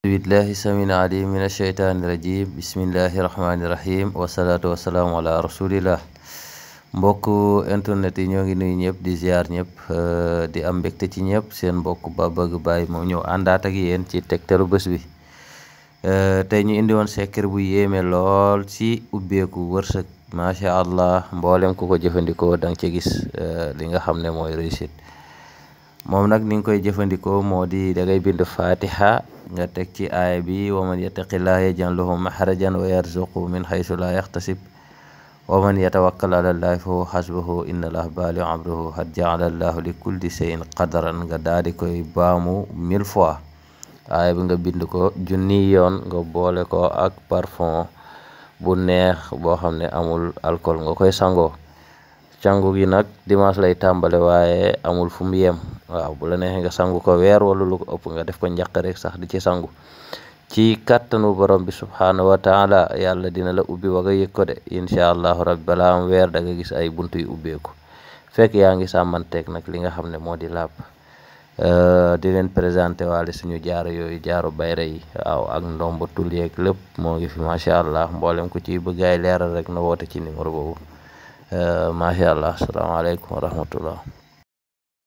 billahi samil alim min asheytaani rajim bismillahi rahmaani rahim wasalaatu wasalaamu ala rasulillah. mbokku internet yi ñoo ngi nuyu ñëpp di ziar ñëpp di am mbégte ci ñëpp. seen mbokk ba bëgg bàyyi moo ñëw àndaat ak yéen ci tegtalu bés bi. tey ñu indi woon secret bu yéeme lool ci ubbeeku wërsëg, macha allah. mboolem ku ko jëfandikoo da nga ci gis li nga xam ne mooy réussite. moom nag ni nga koy jëfandikoo moo di da ngay bind fatiha nga teg ci aaya bi wa man yattaqillaaha yaj'al lahu maxrajan wa yarzuqhu min xaysu laa yaxtasib wa man yatawakkal ala llaahi fa huwa xasbuhu inna llaaha baaligu amrihi qad ja'ala llaahu li kulli shay'in qadaran. nga daal di koy baamu 1000 fois. aaya bi nga bind ko junni yoon, nga boole ko ak parfum bu neex boo xam ne amul alcool nga koy sangoo. cangu gi nag dimanche lay tàmbale waaye amul fu mu yem. waaw bu la neexee nga sangu ko weer wala lu ko ëpp, nga def ko njaq rek sax di ci sangu. ci kàttanu borom bi subhaanahu wa taala yàlla dina la ubbi wa nga yëg ko de incha allahu rabbi. balaa am weer da nga gis ay buntu yu ubbeeku fekk yaa ngi sàmmanteeg nag li nga xam ne moo di làpp. di leen présenté waale suñu jaaro yooyu, jaaro bayra yi, waaw, ak ndombo tul yeeg lépp moo ngi fi macha allah. mboolem ku ci bëgg ay leeral rek na woote ci numéro boobu. macha allah. asalaamaaleykum wa rahmatullah.